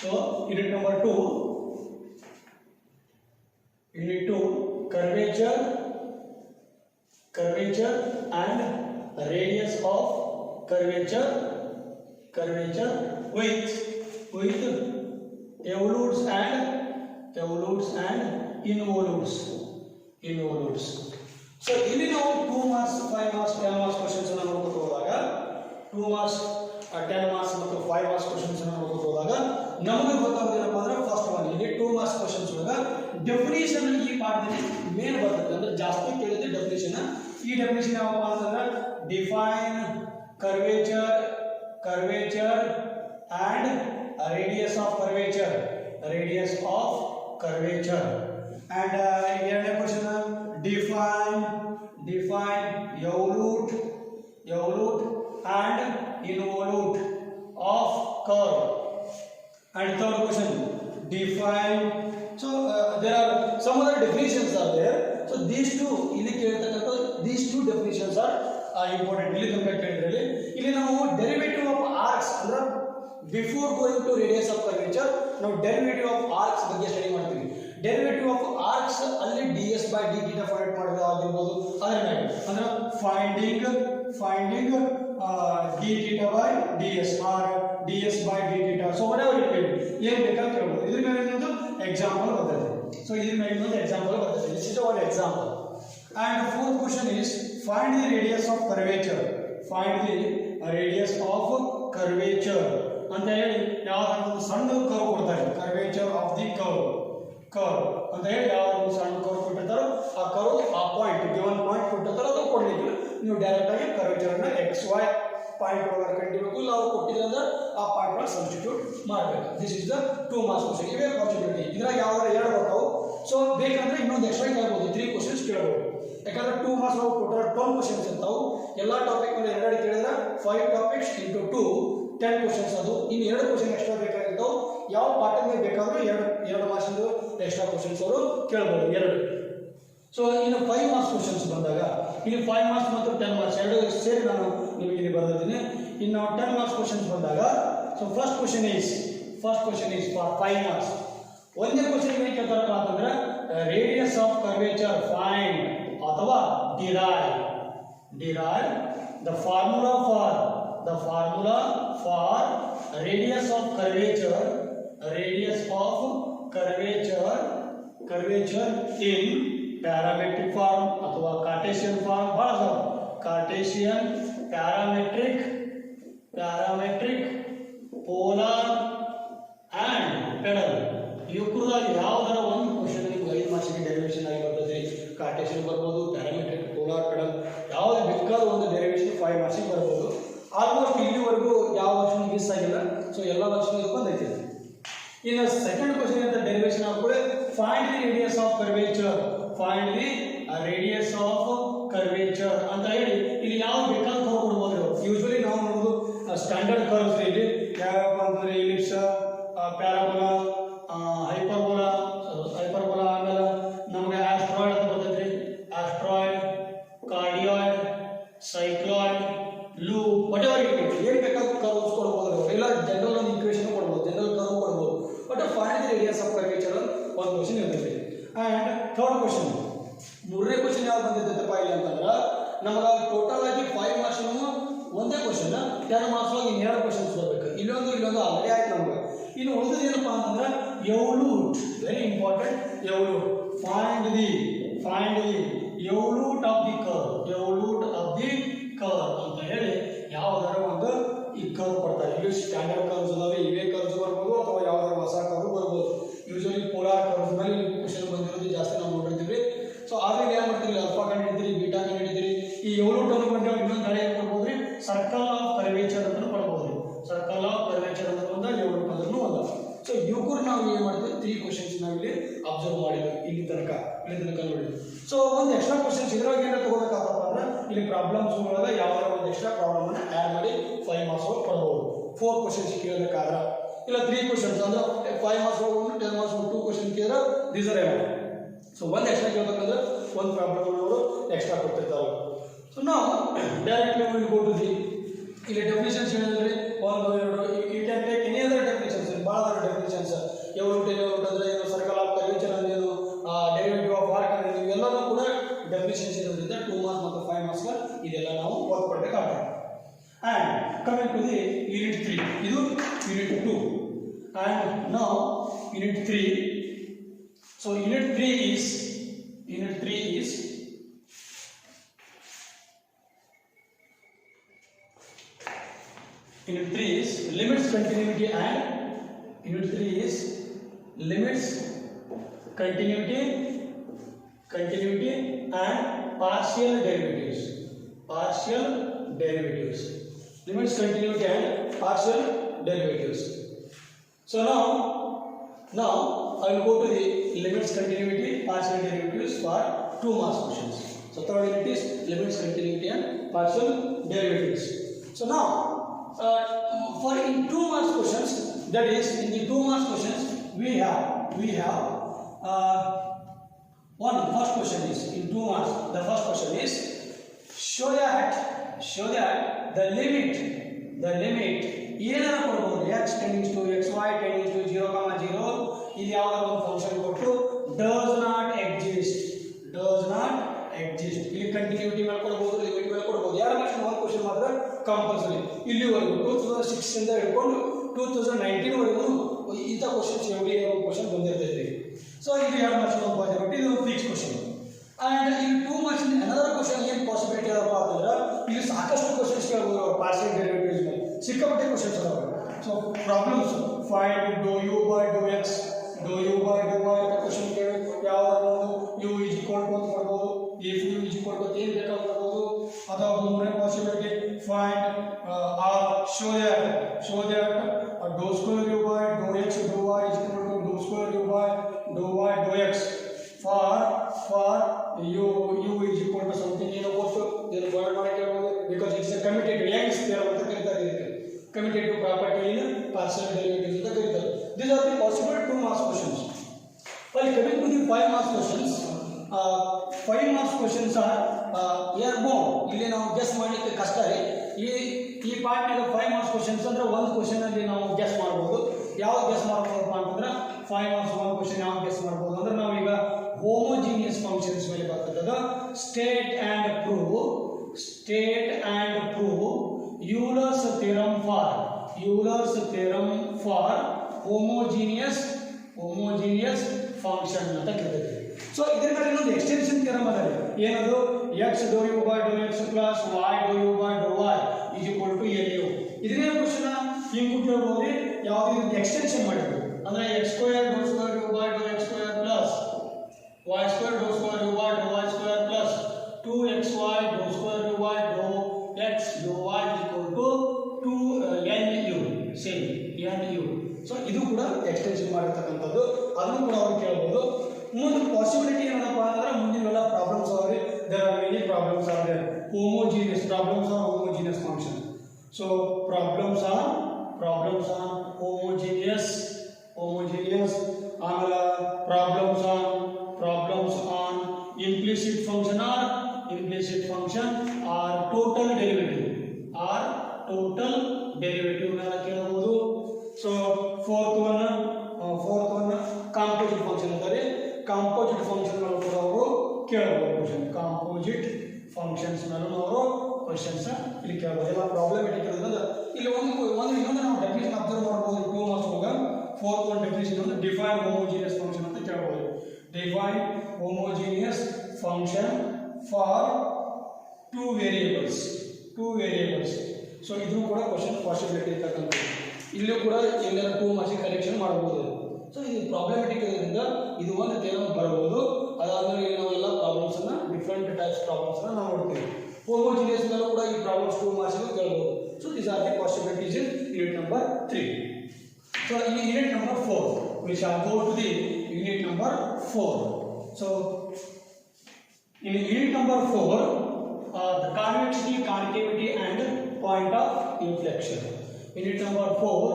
So unit number 2 curvature and radius of curvature with evolutes and involutes. So ಇಲ್ಲಿ ನಾವು 2 marks 5 marks 10 marks questions ಅನ್ನು ನೋಡ್ಕೊಂಡು ಹೋದಾಗ 2 marks 10 marks ಮತ್ತು 5 marks questions ಅನ್ನು ನೋಡ್ಕೊಂಡು ಹೋದಾಗ ನಮಗೆ ಗೊತ್ತಾಗೋದೇನಪ್ಪ ಅಂದ್ರೆ ಫಸ್ಟ್ ಒನ್ ಇಲ್ಲಿ 2 marks questions ಒಳಗ ಡೆಫಿನಿಷನ್ ಈ ಪಾಠದಲ್ಲಿ ಮೇನ್ ಬರ್ತದೆ. ಅಂದ್ರೆ ಜಾಸ್ತಿ ಕೇಳಿದ್ರೆ ಡೆಫಿನಿಷನ್. ಈ ಡೆಫಿನಿಷನ್ ಯಾವಪ್ಪ ಅಂತಂದ್ರೆ define curvature and radius of curvature and ಎರಡನೇ question define evolute and involute of curve. And third question define. So there are some other are important. ಇಲ್ಲಿ ತನಕ ಕೇಳಿದ್ರಲ್ಲಿ ಇಲ್ಲಿ ನಾವು ಡೆರಿವೇಟಿವ್ ಆಫ್ ಆರ್ಕ್ಸ್ ಅಂದ್ರೆ before going to radius of curvature ನಾವು derivative of arcs ಬಗ್ಗೆ study ಮಾಡ್ತೀವಿ. Derivative of arcs ಅಲ್ಲಿ ds by d theta find ಮಾಡೋದು ಆಗಿರ್ಬೋದು. ಅದರ ಮೇಲೆ ಅಂದ್ರೆ finding d theta by ds or ds by d theta. So whatever it may be, ಏನು ಬೇಕಾದ್ರೂ ಕೇಳಬಹುದು. ಇದ್ರ ಮೇಲೆ ಇನ್ನೊಂದು ಎಕ್ಸಾಂಪಲ್ ಬರ್ತದೆ. ಸೊ ಇದ್ರ ಮೇಲೆ ಇನ್ನೊಂದು ಎಕ್ಸಾಂಪಲ್ ಬರ್ತದೆ. This is one example. And the fourth question is find the radius of curvature. Find the radius of curvature ಅಂತ ಹೇಳಿ ಯಾವ್ದಾದ್ರು ಒಂದು ಸಣ್ಣ ಕರ್ವ್ ಕೊಡ್ತಾರೆ. ಕರ್ವೇಚರ್ ಆಫ್ ದಿ ಕರ್ವ್ ಅಂತ ಹೇಳಿ ಯಾವ್ದಾದ್ರು ಒಂದು ಸಣ್ಣ ಕರ್ವ್ ಕೊಟ್ಟಿರ್ತಾರೋ ಆ ಕರ್ವ್ ಆ ಪಾಯಿಂಟ್ ಗಿವನ್ ಪಾಯಿಂಟ್ ಕೊಟ್ಟಿರ್ತಾರೋ ಅದು ಕೊಡ್ಲಿಕ್ಕೆ ನೀವು ಡೈರೆಕ್ಟ್ ಆಗಿ ಕರ್ವೇಚರ್ ಅನ್ನ ಎಕ್ಸ್ ವೈ ಪಾಯಿಂಟ್ ಒಳಗೆ ಕಂಡಿಬೇಕು. ನಾವು ಕೊಟ್ಟಿದ್ರೆ ಆ ಪಾಯಿಂಟ್ ಒಳಗೆ ಸಬ್ಸ್ಟಿಟ್ಯೂಟ್ ಮಾಡಬೇಕು. This is the 2 marks question. ಇವೇ ಪಾಸಿಬಿಲಿಟಿ. ಇದ್ರಾಗ ಯಾವ್ದಾರು 2 ಬರ್ತಾವು. ಸೊ ಬೇಕಂದ್ರೆ ಇನ್ನೊಂದು ಎಕ್ಸ್ಟ್ರಾ ಕೇಳ್ಬೋದು. 3 ಕ್ವಶನ್ಸ್ ಕೇಳಬಹುದು. ಯಾಕಂದ್ರೆ 2 ಮಾರ್ಕ್ಸ್ ನಾವು ಕೊಟ್ಟರೆ 12 ಕ್ವಶನ್ಸ್ ಇರ್ತಾವು. ಎಲ್ಲ ಟಾಪಿಕ್ ಮೇಲೆ 2 ಕೇಳಿದ್ರೆ 5 ಟಾಪಿಕ್ಸ್ ಇಂಟು 2 10 ಕ್ವಶನ್ಸ್. ಅದು ಇನ್ನು 2 ಕ್ವಶನ್ ಎಕ್ಸ್ಟ್ರಾ ಬೇಕಾಗಿದ್ದವು. ಯಾವ ಪಾಠ ಮೇಲೆ ಬೇಕಾದ್ರೂ 2 ಮಾರ್ಕ್ಸ್ ಎಕ್ಸ್ಟ್ರಾ ಕ್ವಶನ್ಸ್ ಅವರು ಕೇಳಬಹುದು. 2. ಸೊ ಇನ್ನು 5 ಮಾರ್ಕ್ಸ್ ಕ್ವಶನ್ಸ್ ಬಂದಾಗ ಇಲ್ಲಿ 5 ಮಾರ್ಕ್ಸ್ ಮತ್ತು 10 ಮಾರ್ಕ್ಸ್ 2 ಸೇರಿ ನಾನು ನಿಮಗೆ ಇಲ್ಲಿ ಬರೆದಿದ್ದೀನಿ. ಇನ್ನು 10 ಮಾರ್ಕ್ಸ್ ಕ್ವಶನ್ಸ್ ಬಂದಾಗ so first question is for 5 marks. ಒಂದೇ ಕ್ವಶನ್ ಏನು ಕೇಳ್ತಾರಪ್ಪ ಅಂತಂದ್ರೆ ರೇಡಿಯಸ್ ಆಫ್ ಕರ್ವೇಚರ್ ಫೈಂಡ್ ಅಥವಾ derive the formula for radius of curvature in parametric form ಅಥವಾ ಕಾರ್ಟೇಸಿಯನ್ ಫಾರ್ಮ್. ಬಹಳ Cartesian, parametric, polar and pedal. ಇವುಕುರದಾಗ ಯಾವ್ದಾರ ಒಂದು ಕ್ವಶನ್ ನಿಮ್ಗೆ 5 ಮಾರ್ಕ್ಸ್ಗೆ ಡೆರಿವೇಷನ್ ಆಗಿ ಬರ್ತದೆ. ಕಾರ್ಟೇಸಿಯನ್ ಬರ್ಬೋದು, ಪ್ಯಾರಾಮೆಟ್ರಿಕ್, ಪೋಲಾರ್, ಪೆಡಲ್ ಯಾವ್ದು ಬೇಕಾದ್ರೂ ಒಂದು ಡೆರಿವೇಷನ್ 5 ಮಾರ್ಕ್ಸ್ಗೆ ಬರ್ಬೋದು. ಆಲ್ಮೋಸ್ಟ್ ಇಲ್ಲಿವರೆಗೂ ಯಾವ ವರ್ಷನೂ ಮಿಸ್ ಆಗಿಲ್ಲ. ಸೊ ಎಲ್ಲ ವರ್ಷನೂ ಬಂದೈತೆ. ಇನ್ನು ಸೆಕೆಂಡ್ ಕ್ವಶನ್ ಅಂತ ಡೆರಿವೇಷನ್ ಆಗ್ಕೊಳ್ಳಿ. Find the radius of curvature ಅಂತ ಹೇಳಿ ಇಲ್ಲಿ ಯಾವ್ದು ಬೇಕಾದ್ರೂ ಕರ್ವ್ ಕೊಡ್ಬೋದು. ಯೂಶುವಲಿ ನಾವು ನೋಡೋದು ಸ್ಟ್ಯಾಂಡರ್ಡ್ ಕರ್ವ್ಸ್. ಇಲ್ಲಿ ಯಾವ್ಯಾವ ಅಂತಂದ್ರೆ ಎಲಿಪ್ಸ್, ಪ್ಯಾರಾಬೋಲಾ, ಹೈಪರ್ಬೋಲಾ, ಆಮೇಲೆ ನಮಗೆ ಆಸ್ಟ್ರಾಯ್ಡ್ ಅಂತ ಬರ್ತೈತ್ರಿ. ಆಸ್ಟ್ರಾಯ್ಡ್, ಕಾರ್ಡಿಯಾಯ್ಡ್, ಸೈಕ್ಲಾಯ್ಡ್, ಲೂಪ್, ವಾಟೆವರ್ ಏನು ಬೇಕಾದ್ರೂ ಕರ್ವ್ಸ್ ಕೊಡ್ಬೋದು. ಇಲ್ಲ ಜನರಲ್ ಒಂದು ಈಕ್ವೇಷನ್ ಕೊಡ್ಬೋದು, ಜನರಲ್ ಕರ್ವ್ ಕೊಡ್ಬೋದು. But find the radius of curvature ಒಂದು ಕ್ವಶನ್ ಇರ್ತೈತಿ. ಆ್ಯಂಡ್ ಥರ್ಡ್ ಕ್ವಶನ್, 3ನೇ ಕ್ವಶನ್ ಯಾವ್ದು ಬಂದಿದ್ದಪ್ಪ ಇಲ್ಲಿ ಅಂತಂದ್ರೆ ನಮಗೆ ಟೋಟಲ್ ಆಗಿ 5 ಮಾರ್ಕ್ಸ್ ಒಂದೇ ಕ್ವಶನ್ 10 ಮಾರ್ಕ್ಸ್ ಒಳಗೆ 2 ಕ್ವಶನ್ಸ್ ಬರಬೇಕು. ಇಲ್ಲೊಂದು ಆಲ್ರೆಡಿ ಆಯ್ತು ನಮ್ಗೆ. ಇನ್ನು ಉಳಿದ ಏನಪ್ಪಾ ಅಂತಂದ್ರೆ evolute, very important. Evolute find the evolute of the curve ಅಂತ ಹೇಳಿ ಯಾವ್ದಾರ ಒಂದು ಈ ಕರ್ವ್ ಕೊಡ್ತಾರೆ. ಇವು ಸ್ಟ್ಯಾಂಡರ್ಡ್ ಕರ್ವ್ಸ್ ಅದಾವೆ. ಇವೇ ಕರ್ವ್ಸ್ ಬರ್ಬೋದು ಅಥವಾ ಯಾವ್ದಾರ ಹೊಸ ಕರ್ವ್ ಬರ್ಬೋದು. ಯೂಶುವಲಿ ಪೋಲಾರ್ ಕರ್ವ್ಸ್ ಮೇಲೆ ಕ್ವಶನ್ ಬಂದಿರೋದು ಜಾಸ್ತಿ ನಾವು ನೋಡಿರ್ತೀವಿ. ಸೊ ಆದ್ರೆ ಏನು ಮಾಡ್ತೀವಿ, ಅಲ್ಫಾ ಕಂಡಿದ್ದೀರಿ, ಬೀಟಾ ಕಂಡಿದ್ದೀರಿ. ಈ ಎವಲ್ಯೂಟ್ ಅನ್ನು ಬಂದ್ರೆ ಇನ್ನೊಂದು ಗಾಡಿ ಏನು ಕೊಡ್ಬೋದ್ರಿ, ಸರ್ಕಲ್ ಆಫ್ ಕರ್ವೇಚರ್ ಅಂತ ಕೊಡ್ಬೋದ್ರಿ. ಸರ್ಕಲ್ ಆಫ್ ಕರ್ವೇಚರ್ ಅಂತ ಒಂದು ಎವಲ್ಯೂಟ್ ಅದನ್ನು ಒಂದು. ಸೊ ಇವ್ರು ನಾವು ಏನು ಮಾಡಿದ್ವಿ, 3 ಕ್ವಶನ್ಸ್ ನಾವು ಇಲ್ಲಿ ಅಬ್ಸರ್ವ್ ಮಾಡಿದ್ವಿ ಇಲ್ಲಿ ತನಕ ನೋಡಿದ್ವಿ. ಸೊ ಒಂದು ಎಕ್ಸ್ಟ್ರಾ ಕ್ವಶನ್ಸ್ ಇದ್ರಾಗ ಏನು ತಗೋಬೇಕಾಗತ್ತಪ್ಪ ಅಂದ್ರೆ ಇಲ್ಲಿ ಪ್ರಾಬ್ಲಮ್ಸ್ ಒಳಗೆ ಯಾವ್ದಾರ ಒಂದು ಎಕ್ಸ್ಟ್ರಾ ಪ್ರಾಬ್ಲಮ್ ಅನ್ನ ಆ್ಯಡ್ ಮಾಡಿ 5 ಮಾರ್ಕ್ಸ್ ಕೊಡ್ಬೋದು. 4 ಕ್ವಶನ್ಸ್ ಕೇಳಬೇಕಾದ್ರೆ ಇಲ್ಲ 3 ಕ್ವಶನ್ಸ್ ಅಂದ್ರೆ 5 ಮಾರ್ಕ್ಸ್ 10 ಮಾರ್ಕ್ಸ್ 2 ಕ್ವಶನ್ ಕೇಳಿದ್ರೆ ದೀಸ್ ಆರ್ ಎವಲ್. ಸೊ ಒಂದು ಎಕ್ಸ್ಟ್ರಾ ಕೇಳಬೇಕಂದ್ರೆ ಒಂದು ಪ್ರಾಬ್ಲಮ್ ಅವರು ಎಕ್ಸ್ಟ್ರಾ ಕೊಟ್ಟಿರ್ತಾರೆ. ಸೊ ನಾವು directly will go to the ಇಲ್ಲಿ ಡೆಫಿನಿಷನ್ಸ್ ಹೇಳಿದ್ರೆ 1 2 you can take any other definitions. ಭಾಳ ಡೆಫಿನಿಷನ್ಸ್ ಎವಲ್ಯೂಟ್ ಅಂದ್ರೆ ಏನು, ಸರ್ಕಲ್ ಆಫ್ ಕರ್ವೇಚರ್ ಅಂದ್ರೆ ಏನು, ಡೆರಿವೇಟಿವ್ ಆಫ್ ಆರ್ಕ್ ಅಂದ್ರೆ ಏನು, ಎಲ್ಲನೂ ಕೂಡ ಡೆಫಿನಿಷನ್ಸ್ ಇರೋದ್ರಿಂದ 2 ಮಾರ್ಕ್ಸ್ ಮತ್ತು 5 ಮಾರ್ಕ್ಸ್ ಇದೆಲ್ಲ ನಾವು ಓದ್ಕೊಳ್ಬೇಕಾಗ್ತದೆ. And coming to the unit 3, ಇದು unit 2 and now unit 3. So unit 3 is limits, continuity and partial derivatives. Limits, continuity and partial derivatives. So now I will go to the limits, continuity, partial derivatives for 2 marks questions. So third unit is limits, continuity and partial derivatives. So now for in 2 marks questions, that is in the 2 marks questions we have one first question is in 2 marks. The first question is show that the limit ಏನಾರ ಕೊಡಬಹುದು x tending to x, y tending to 0, 0 ಇಲ್ಲಿ ಯಾವ್ದಾರ ಒಂದು function ಕೊಟ್ಟು does not exist ಇಲ್ಲಿ continuity ಮೇಲೆ ಕೊಡಬಹುದು, limit ಮೇಲೆ ಕೊಡಬಹುದು. ಯಾರ ಮಾತ್ರ ಒಂದು ಕ್ವಶನ್ ಮಾತ್ರ ಕಂಪಲ್ಸರಿ. ಇಲ್ಲಿವರೆಗೂ 2006 ಇಂದ ಹಿಡ್ಕೊಂಡು 2019 ವರೆಗೂ ಇಂಥ ಕ್ವಶನ್ಸ್ ಎವ್ರಿ ಕ್ವಶನ್ ಬಂದಿರ್ತೈತೆ. ಸೊ ಇದು 2 ಮಾರ್ಕ್ಸ್ ಒಂದು ಪಾಸಿಬಿಲಿಟಿ, ಇದು ಫಿಕ್ಸ್ ಕ್ವಶನ್. ಅಂಡ್ ಇಲ್ಲಿ 2 ಮಾರ್ಕ್ಸ್ ಅನದರ್ ಕ್ವಶನ್ ಏನು ಪಾಸಿಬಿಲಿಟಿ ಅದಪ್ಪ ಅಂತಂದ್ರೆ ಇಲ್ಲಿ ಸಾಕಷ್ಟು ಕ್ವಶನ್ಸ್ ಕೇಳಬಹುದು. ಪಾರ್ಷಿಯಲ್ ಡೆರಿವೇಟಿವ್ಸ್ ಮೇಲೆ ಸಿಕ್ಕಾಪಟ್ಟೆ ಕ್ವಶನ್ಸ್ ಅದಾವೆ. So problems find do u by do x, do u by do y ಅಂತ ಕ್ವಶನ್ ಕೇಳಿ ಯಾವ್ದಾದ್ರು ಯು ಈಸ್ ಈಕ್ವಲ್ ಟು ಅಂತ ಕೊಡ್ಬೋದು, if u is equal to ಏನು ಬೇಕಾದ್ರೂ ಕೊಡ್ಬೋದು. ಅಥವಾ ಮೂರನೇ possibility find or show that do square u by do x do y is equal to do square u by do y do x for u is equal to something ಏನೋ ಕೊಟ್ಟು ಇದನ್ನು word ಮಾಡಕ್ಕೆ ಹೇಳ್ಬೋದು. Because it's A commutative Young's theorem ಅಂತ ಕರೀತಾರೆ. ಇದಕ್ಕೆ commutative property in partial derivatives ಅಂತ ಕರೀತಾರೆ. These are the possible 2 marks questions. While coming to the 5 marks questions, 5 marks questions are airborne. ಇಲ್ಲಿ ನಾವು ಗೆಸ್ ಮಾಡಲಿಕ್ಕೆ ಕಷ್ಟ ರೀ. ಈ ಪಾರ್ಟ್ನಾಗ 5 marks questions ಅಂದ್ರೆ ಒಂದು ಕ್ವಶನ್ ಅಲ್ಲಿ ನಾವು ಗೆಸ್ ಮಾಡಬಹುದು. ಯಾವ್ದು ಗೆಸ್ ಮಾಡಬಹುದಪ್ಪ ಅಂತಂದ್ರೆ 5 marks ಒಂದು ಕ್ವಶನ್ ಯಾವ್ದು ಗೆಸ್ ಮಾಡಬಹುದು ಅಂದ್ರೆ ನಾವೀಗ ಹೋಮೋಜಿನಿಯಸ್ ಫಂಕ್ಷನ್ಸ್ ಮೇಲೆ ಬರ್ತದೆ. State and prove ಯೂಲರ್ಸ್ theorem for homogeneous function ಅಂತ ಕರೀತೀವಿ. ಸೊ ಇದರ ಮೇಲೆ ಇನ್ನೊಂದು ಎಕ್ಸ್ಟೆನ್ಷನ್ ಥಿಯರಮ್ ಅದ. ಏನದು x do u by do x plus y do u by do y is equal to LU. ಇದನ್ನೇ ಕ್ವಶನ್ ಹಿಂಗೂ ಕೇಳಬಹುದು. ಯಾವುದೇ ಎಕ್ಸ್ಟೆನ್ಷನ್ ಮಾಡಿದ್ರು ಅಂದ್ರೆ x square do square u by do x square plus y square do square u by do y square plus 2xy do square u by do x do y is equal to 2NU same NU. So ಇದು ಕೂಡ extension ಮಾಡಿರ್ತಕ್ಕಂಥದ್ದು. ಅದನ್ನು ಕೂಡ ಅವ್ರು ಕೇಳಬಹುದು. ಮುಂದೆ possibility ಏನಪ್ಪ ಅಂದ್ರೆ ಮುಂದಿನ ಪ್ರಾಬ್ಲಮ್ಸ್ ಅವ್ರಿ there are many problems are there. Homogeneous function. So problems are homogeneous ಆಮೇಲೆ problems on implicit function or total derivative ನ ಕೇಳಬಹುದು. ಸೊ fourth one composite function ಅಂತಾರೆ. composite function ಗಳು ಕೂಡ ಅವರು ಕೇಳಬಹುದು ಕ್ವೆಶ್ಚನ್. composite functions ಮೇಲೂ ಅವರು ಕ್ವೆಶ್ಚನ್ಸ್ ಇಲ್ಲಿ ಕೇಳಬಹುದು. ಎಲ್ಲ ಪ್ರಾಬ್ಲಮ್ಯಾಟಿಕ್ ಇರೋದ್ರಿಂದ ಇಲ್ಲಿ ಇನ್ನೊಂದು ನಾವು ಡೆಫಿನಿಷನ್ ಅಬ್ಸರ್ವ್ ಮಾಡಬಹುದು. 2 ಮಾರ್ಕ್ಸ್ ಒಳಗ fourth one ಡೆಫಿನಿಷನ್ ಅಂದ್ರೆ ಡಿಫೈನ್ ಹೋಮೋಜಿನಿಯಸ್ ಫಂಕ್ಷನ್ ಅಂತ ಕೇಳಬಹುದು. Define homogeneous function for 2 variables. So ಇದು ಕೂಡ ಕ್ವೆಶ್ಚನ್ ಪಾಸಿಬಿಲಿಟಿ ಇರ್ತಕ್ಕಂಥದ್ದು. ಇಲ್ಲೂ ಕೂಡ ಎಲ್ಲರ 2 ಮಾರ್ಕ್ಸ್ ಕಲೆಕ್ಷನ್ ಮಾಡಬಹುದು. ಸೊ ಇದು ಪ್ರಾಬ್ಲಮ್ಯಾಟಿಕ್ ಇರೋದ್ರಿಂದ ಇದು ಒಂದು ಥಿಯರಮ್ ಬರಬಹುದು. ಅದಾದ್ಮೇಲೆ ನಾವೆಲ್ಲ ಪ್ರಾಬ್ಲಮ್ಸ್ ಅನ್ನ ಡಿಫರೆಂಟ್ ಟೈಪ್ಸ್ ಪ್ರಾಬ್ಲಮ್ಸ್ ಅನ್ನ ನಾವು ನೋಡ್ತೀವಿ. ಹೋಮೋಜಿನಿಯಸ್ ಮೇಲೂ ಕೂಡ ಈ ಪ್ರಾಬ್ಲಮ್ಸ್ 2 ಮಾರ್ಕ್ಸ್ ಕೇಳಬಹುದು. So these are the possibilities in unit number 3. So in unit number 4 we shall go to the unit number 4. So in unit number 4 the convexity, concavity and point of inflection. Unit number 4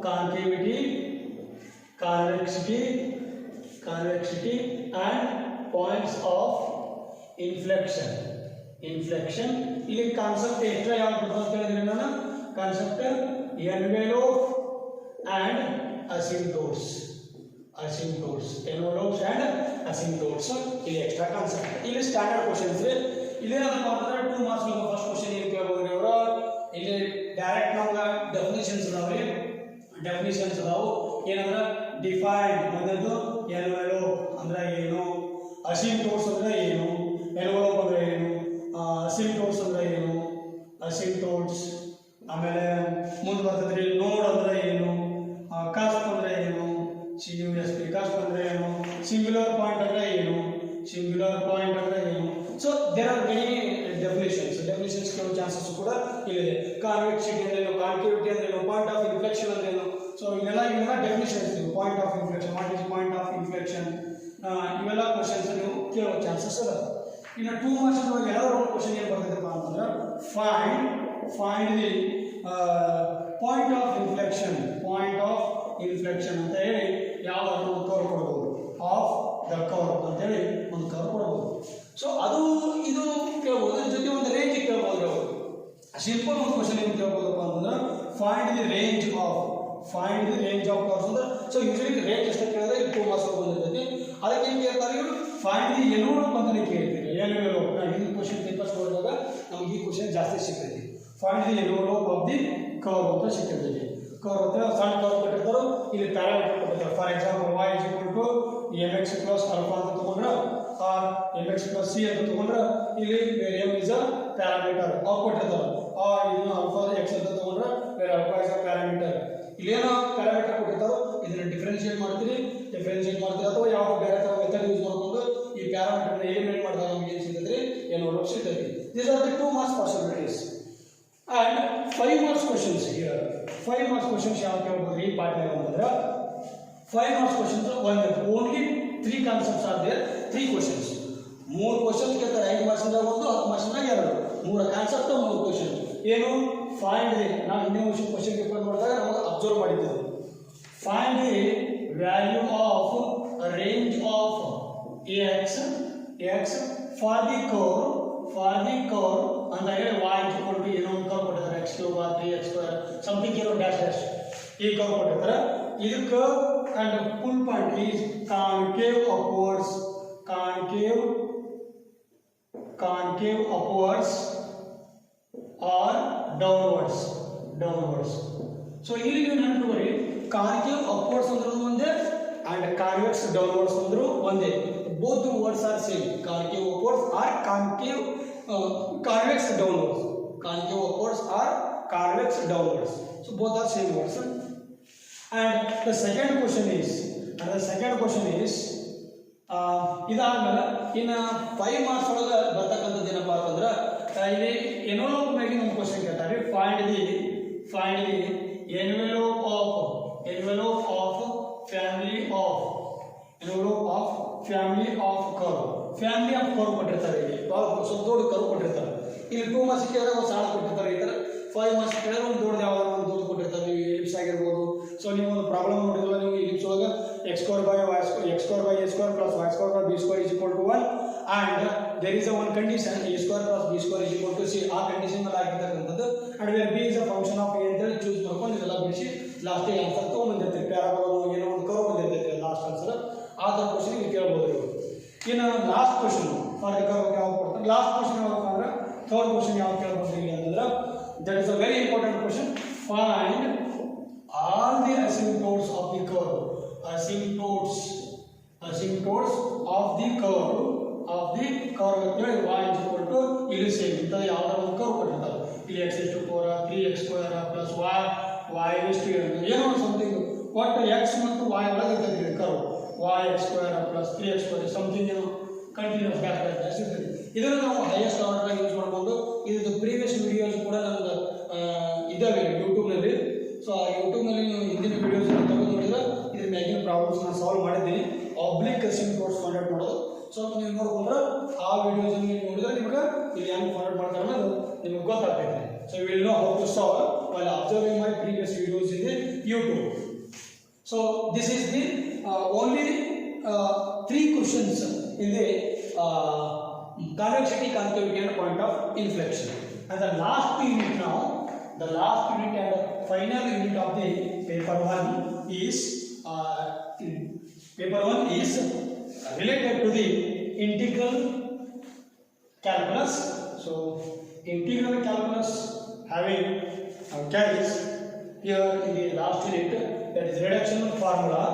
concavity, convexity and points of inflection. ಇಲ್ಲಿ concept extra ಯಾವ್ದು ಅಂತ ಹೇಳಿದ್ರೆ ನಾನು concept envelope and asymptotes. Envelopes and asymptotes ಇಲ್ಲಿ extra concept. ಇಲ್ಲಿ standard questions ಇಲ್ಲಿ ಏನಪ್ಪ ಅಂತಂದ್ರೆ 2 ಮಾರ್ಕ್ಸ್ ಗೆ ಫಸ್ಟ್ ಕ್ವೆಶ್ಚನ್ ಏನು ಕೇಳಬಹುದು ಅವರು. ಇಲ್ಲಿ ಡೈರೆಕ್ಟ್ ನಮಗೆ ಡೆಫಿನಿಷನ್ಸ್ ಅದಾವು. ಏನಂದ್ರೆ ಡಿಫೈನ್ ಅನ್ನೋದು envelope ಅಂದ್ರೆ ಏನು, asymptotes ಅಂದ್ರೆ ಏನು, envelope ಅಂದ್ರೆ ಏನು, asymptotes ಅಂದ್ರೆ ಏನು, ಆಮೇಲೆ ಮುಂದೆ ಬರ್ತದ್ರಿ ನೋಡ್ ಅಂದ್ರೆ ಏನು, ಕಸ್ಪ್ ಅಂದ್ರೆ ಏನು, ಕಸ್ಪ್ ಅಂದ್ರೆ ಏನು, ಸಿಂಗ್ಯುಲರ್ ಪಾಯಿಂಟ್ ಅಂದ್ರೆ ಏನು. So there are many definitions ಕೇಳೋ ಚಾನ್ಸಸ್ ಕೂಡ ಇಲ್ಲಿದೆ. ಕಾನ್ವೆಕ್ಸಿಟಿ ಅಂದ್ರೆ ಏನು, ಕಾನ್ಕೇವಿಟಿ ಅಂದ್ರೆ ಏನು, ಪಾಯಿಂಟ್ ಆಫ್ ಇನ್ಫ್ಲೆಕ್ಷನ್ ಅಂದ್ರೆ ಏನು. ಸೊ ಇವೆಲ್ಲ ಡೆಫಿನಿಷನ್ಸ್ ಇವೆ. Point of inflection, what is point of inflection, ಇವೆಲ್ಲ ಕ್ವಶನ್ಸ್ ನೀವು ಕೇಳೋ ಚಾನ್ಸಸ್ ಅದ. ಇನ್ನು 2 ಮಾರ್ಕ್ಸ್ ಒಳಗೆ ಯಾವ್ದಾದ್ರು ಒಂದು ಕ್ವಶನ್ ಏನು ಬರ್ತದಪ್ಪ ಅಂತಂದ್ರೆ find the point of inflection ಅಂತ ಹೇಳಿ ಯಾವ್ದಾದ್ರು ಒಂದು ಕರ್ವ್ ಕೊಡಬಹುದು. ಆಫ್ ದ ಕರ್ವ್ ಅಂತ ಹೇಳಿ ಒಂದು ಕರ್ವ್ ಕೊಡಬಹುದು. ಸೊ ಅದು find the range of curves ಅಂದ್ರೆ ಸೊ ಯೂಶಲಿ ರೇಂಜ್ ಎಷ್ಟು ಕೇಳಿದ್ರೆ 2 ಮಾರ್ಕ್ಸ್ ಬಂದಿರ್ತೈತಿ. ಅದಕ್ಕೆ ಏನು ಕೇಳ್ತಾರೆ ಇವರು ಫೈಂಡ್ ದಿ ಎನ್ವಲಪ್ ಅಂತ ಕೇಳ್ತೀರಿ. ಎನ್ವಲಪ್ ನಾವು ಹಿಂದಿನ ಕ್ವಶನ್ ಪೇಪರ್ಸ್ ನೋಡಿದಾಗ ನಮಗೆ ಈ ಕ್ವಶನ್ ಜಾಸ್ತಿ ಸಿಗ್ತೈತಿ. Find the envelope of the curve ಅಂತ ಸಿಗ್ತೈತಿ. ಕರ್ವ್ ಅಂತ ಸಣ್ಣ ಕರ್ವ್ ಕೊಟ್ಟಿರ್ತಾರೋ ಇಲ್ಲಿ ಪ್ಯಾರಾಮೀಟರ್ ಕೊಟ್ಟಿರ್ತಾರೆ. For example y mx plus alpha ಅಂತ ತಗೊಂಡ್ರೆ ಆರ್ mx plus c ಅಂತ ತಗೊಂಡ್ರೆ ಇಲ್ಲಿ ವೇರಿಯಂ ಇಸ್ ಅ ಪ್ಯಾರಾಮೀಟರ್ ಅವ್ರು ಕೊಟ್ಟಿರ್ತಾರೆ. ಆರ್ ಇದನ್ನ ಆಲ್ಫಾ x ಅಂತ ತಗೊಂಡ್ರೆ where alpha is a parameter. ಇಲ್ಲೇನೋ ಪ್ಯಾರಾಮೀಟರ್ ಕೊಟ್ಟಿರ್ತಾರೋ ಇದನ್ನ ಡಿಫರೆನ್ಶಿಯೇಟ್ ಮಾಡ್ತೀರಿ ಅಥವಾ ಯಾವ ಬೇರೆ ತರ ಮೆಥಡ್ ಯೂಸ್ ಮಾಡ್ಕೊಂಡು ಈ ಪ್ಯಾರಾಮೀಟರ್ನ ಎಲಿಮಿನೇಟ್ ಮಾಡಿದಾಗ ನಮಗೆ ಏನು ಸಿಗ್ತೈತಿ ಎನ್ವಲಪ್ ಸಿಗ್ತೈತಿ. These are the 2 marks possibilities and 5 marks questions here. 5 marks questions ಯಾವ ಕೇಳಬಹುದು ಈ ಪಾಠದಾಗ ಅಂತಂದ್ರೆ 5 marks questions only 3 concepts are there. 3 questions 3 questions ಕೇಳ್ತಾರೆ. 5 marks ಇಂದ 1 10 marks ಇಂದ 2 3 ಕಾನ್ಸೆಪ್ಟ್ 3 questions ಏನು ಫೈಂಡ್ ದಿ ನಾವು ಇನ್ನೇ ಕ್ವಶನ್ ಪೇಪರ್ ನೋಡಿದಾಗ ನಾವು ಅಬ್ಸರ್ವ್ ಮಾಡಿದ್ದೇವೆ. Find the value of range of x for the curve ಅಂತ ಹೇಳಿ y equal to ಏನೋ ಒಂದು ಕರ್ವ್ ಕೊಟ್ಟಿದ್ದಾರೆ x cube 3x square something ಏನೋ ಡ್ಯಾಶ್ ಈ ಕರ್ವ್ ಕೊಟ್ಟಿದ್ದಾರೆ. ಇದಕ್ಕೆ and full point is concave upwards or downwards. So ಇಲ್ಲಿ ನೀವು ನೆನಪಿಟ್ಕೊಳ್ಳಿ concave upwards ಅಂದ್ರೆ ಒಂದೇ and convex downwards ಅಂದ್ರೆ ಒಂದೇ. both words are same. concave upwards or convex downwards. concave upwards or convex downwards. So both are same words. And the second question is ಇದಾದ್ಮೇಲೆ ಇನ್ನು 5 marks ಒಳಗೆ ಬರ್ತಕ್ಕಂಥದ್ದು ಏನಪ್ಪಾ ಅಂತಂದ್ರೆ ಇಲ್ಲಿ ಎನ್ವಲಪ್ ಮ್ಯಾಗಿನ ಒಂದು ಕ್ವಶನ್ ಕೇಳ್ತಾರೆ. Find the envelope of family of curve ಕೊಟ್ಟಿರ್ತಾರೆ. ಇಲ್ಲಿ ಸ್ವಲ್ಪ ದೊಡ್ಡ ಕರ್ವ್ ಕೊಟ್ಟಿರ್ತಾರೆ. ಇಲ್ಲಿ 2 ಮಾರ್ಕ್ಸ್ ಕೇಳಿದ್ರೆ ಒಂದು ಸಣ್ಣ ಕೊಟ್ಟಿರ್ತಾರೆ. ಈ ತರ 5 ಮಾರ್ಕ್ಸ್ ಕೇಳಿದ್ರೆ ಒಂದು ದೊಡ್ಡ ಯಾವ್ದಾದ್ರು ಒಂದು ದೊಡ್ಡ ಕೊಟ್ಟಿರ್ತಾರೆ. ನೀವು ಎಲಿಪ್ಸ್ ಆಗಿರ್ಬೋದು. ಸೊ ನೀವು ಒಂದು ಪ್ರಾಬ್ಲಮ್ ನೋಡಿದ್ರೆ ನೀವು ಎಲಿಪ್ಸ್ ಒಳಗೆ x square by a square plus y square plus b square is equal to 1 and there is a one condition a square plus b square is equal to c. ಆ condition ಮೇಲೆ ಆಗಿರ್ತಕ್ಕಂಥದ್ದು and where b is a function of a ಅಂತ ಹೇಳಿ choose ಮಾಡ್ಕೊಂಡು ಇದೆಲ್ಲ ಬಿಡಿಸಿ last answer ತಗೊಂಡ್ಬಂದಿರ್ತೀರಿ. Parabola ಏನೋ ಒಂದು ಕರ್ವ್ ಬಂದಿರ್ತೈತಿ ಲಾಸ್ಟ್ ಆನ್ಸರ್. ಆ ಥರ ಕ್ವಶನ್ ನೀವು ಕೇಳ್ಬೋದು ಇವರು. ಇನ್ನು last question for the curve ಯಾವ್ದು ಕೊಡ್ತಾರೆ. ಲಾಸ್ಟ್ ಕ್ವಶನ್ ಯಾವ್ದು ಅಂದ್ರೆ ಥರ್ಡ್ ಕ್ವಶನ್ ಯಾವ್ದು ಕೇಳ್ಬೋದು ಇಲ್ಲಿ ಅಂತಂದ್ರೆ that is a very important question. Find all the asymptotes of the curve. Asymptotes of the curve ಅಂತೇಳಿ y is equal to ಇಲ್ಲಿ ಸೇಮ್ ಇಂಥ ಯಾವ್ದಾರ ಒಂದು ಕರ್ವ್ ಕೊಟ್ಟಿರ್ತಾರೆ. ಇಲ್ಲಿ x is to 4 3x square plus y is to ಏನೋ something ಒಟ್ಟು x ಮತ್ತು y ಒಳಗೆ ಇರ್ತದೆ curve y x square plus 3x square something ಏನೋ ಕಂಟಿನ್ಯೂಸ್ ಡ್ಯಾಶ್ ಇರ್ತದೆ. ಇದನ್ನು ನಾವು ಹೈಯೆಸ್ಟ್ ಆರ್ಡರ್ ಯೂಸ್ ಮಾಡ್ಕೊಂಡು ಇದು ಪ್ರೀವಿಯಸ್ ವಿಡಿಯೋಸ್ ಕೂಡ ನಮ್ದು ಇದಾವೆ ಯೂಟ್ಯೂಬ್ನಲ್ಲಿ. ಸೊ ಆ ಯೂಟ್ಯೂಬ್ನಲ್ಲಿ ನೀವು ಹಿಂದಿನ ವಿಡಿಯೋಸ್ ತಗೊಂಡು ನೋಡಿದ್ರೆ ಇದ್ರ ಮ್ಯಾಗಿನ ಪ್ರಾಬ್ಲಮ್ಸ್ ನಾನು ಸಾಲ್ವ್ ಮಾಡಿದ್ದೀನಿ. ಆಬ್ಲಿಕ್ ಅಸಿಂಪ್ಟೋಟ್ಸ್ ಫೈಂಡ್ ಮಾಡೋದು ಸ್ವಲ್ಪ ನೀವು ನೋಡ್ಕೊಂಡ್ರೆ ಆ ವಿಡಿಯೋಸ್ ನೀವು ನೋಡಿದ್ರೆ ನಿಮ್ಗೆ ಇಲ್ಲಿ ಹೆಂಗೆ ಫೈಂಡ್ ಮಾಡ್ತಾರೆ ಅನ್ನೋದು ನಿಮ್ಗೆ ಗೊತ್ತಾಗ್ತೈತೆ. So you will know how to solve while observing my previous videos in the YouTube. So this is the only 3 questions in the convexity, concavity and point of inflection. And the last unit now, the last unit and final unit of the paper 1 is related to the integral calculus. So integral calculus having carries here in the last unit, that is reduction formulae.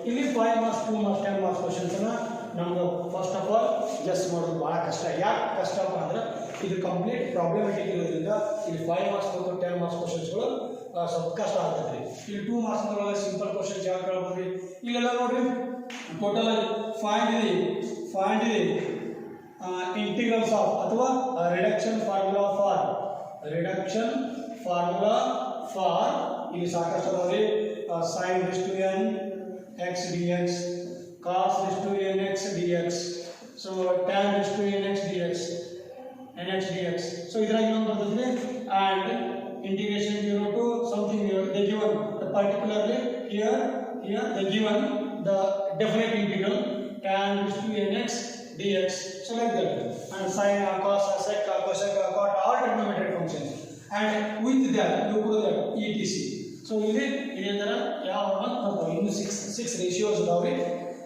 ಇಲ್ಲಿ 5 marks 2 marks 10 marks questions ನಮ್ಗೆ first of all just ಮಾಡೋದು ಭಾಳ ಕಷ್ಟ. ಯಾಕೆ ಕಷ್ಟಪ್ಪ ಅಂದ್ರೆ ಇದು complete problematic ಇರೋದ್ರಿಂದ ಇಲ್ಲಿ 5 ಮಾರ್ಕ್ಸ್ ಮತ್ತು 10 ಮಾರ್ಕ್ಸ್ ಕ್ವಶನ್ಸ್ಗಳು ಸ್ವಲ್ಪ ಕಷ್ಟ ಆಗ್ತದೆ. ಇಲ್ಲಿ 2 ಮಾರ್ಕ್ಸ್ ಒಳಗೆ ಸಿಂಪಲ್ ಕ್ವಶನ್ಸ್ ಯಾಕೆ ಕೇಳ್ಬೋದು. ಇಲ್ಲೆಲ್ಲ ನೋಡ್ರಿ total find the integrals of ಅಥವಾ ರಿಡಕ್ಷನ್ ಫಾರ್ಮುಲಾ ಫಾರ್ ಇಲ್ಲಿ ಸಾಕಷ್ಟು ಅದಾವೆ. sin raised to n x dx, cos raised to n x dx, so tan raised to n x dx. So ಇದ್ರಾಗ ಇನ್ನೊಂದು ಬರ್ತದೆ and integration 0 to something they given particularly here they given the definite integral tan raised to n x dx. So like that. And sine, cos, sec, cosec, cot, all trigonometric functions. And with that, you put that etc. So ಇಲ್ಲಿ ಇದೇ ತರ ಯಾವ ಬರ್ತಾವೆ ಇನ್ನು 6 ratios ಇದಾವೆ.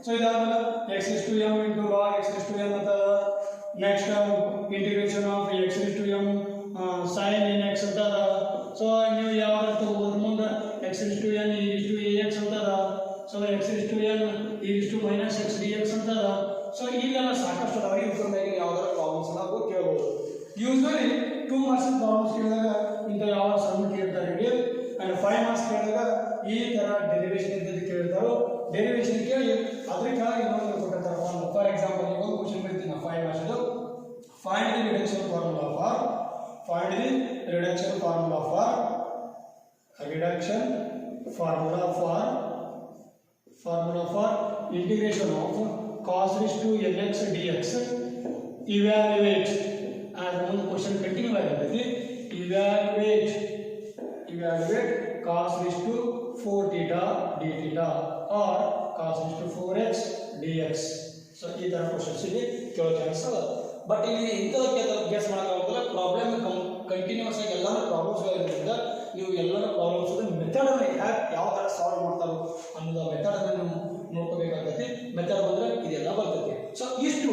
So ಇದಾದ್ಮೇಲೆ x is to m into log x is to n ಅಂತ next integration of x is to m sin nx ಅಂತ ಅದ. ಸೊ ನೀವು ಯಾವಾಗ ತಗೋಬಹುದು ಮುಂದೆ x is to n e is to ax ಅಂತ ಅದ. So x is to n e is to minus x dx ಅಂತ ಅದ. ಸೊ ಇಲ್ಲೆಲ್ಲ ಸಾಕಷ್ಟು ಅದಾವೆ. ಇದ್ರ ಮೇಲೆ ಯಾವ್ದಾರ ಪ್ರಾಬ್ಲಮ್ಸ್ ನಾವು ಕೇಳಬಹುದು. ಯೂಶುವಲಿ 2 ಮಾರ್ಕ್ಸ್ ಪ್ರಾಬ್ಲಮ್ಸ್ ಕೇಳಿದಾಗ ಇಂಥ ಯಾವ ಸಣ್ಣ ಕೇಳ್ತಾರೆ ಅಂಡ್ 5 ಮಾರ್ಕ್ಸ್ ಕೇಳಿದಾಗ ಈ ತರ ಡೆರಿವೇಶನ್ ಇದ್ದದ್ದು ಕೇಳ್ತಾರೋ. ಡೆರಿವೇಶನ್ ಕೇಳಿ ಅದ್ರ ಕೆಳಗೆ ಇನ್ನೊಂದು ಕೊಟ್ಟಿರ್ತಾರೆ. ಫಾರ್ ಎಕ್ಸಾಂಪಲ್ ಈಗ ಒಂದು ಕ್ವಶನ್ ಬರ್ತೀನಿ 5 ಮಾರ್ಕ್ಸ್ ಅದು find the reduction formula for integration of cos raised to nx dx. Evaluate as one question continue agutadi. Evaluate cos raised to 4 theta d theta or cos raised to 4x dx. So ಈ ತರ questions ಇಲ್ಲಿ ಕೇಳೋ chance ಅದ. But ಇಲ್ಲಿ ಇಂಥದಕ್ಕೆ guess ಮಾಡೋಕ್ಕಾಗೋದಿಲ್ಲ. Problem continuous ಆಗಿ ಎಲ್ಲ ಪ್ರಾಬ್ಲಮ್ಸ್ಗಳಿರೋದ್ರಿಂದ ನೀವು ಎಲ್ಲರ ಪ್ರಾಬ್ಲಮ್ಸ್ ಮೆಥಡನ್ನು ಯಾವ ಥರ ಸಾಲ್ವ್ ಮಾಡ್ತಾರೋ ಅನ್ನೋದು ಮೆಥಡನ್ನು ನೀವು ನೋಡ್ಕೋಬೇಕಾಗ್ತೈತಿ. ಮೆಥಡ್ ಬಂದರೆ ಇದೆಲ್ಲ ಬರ್ತೈತಿ. ಸೊ ಇಷ್ಟು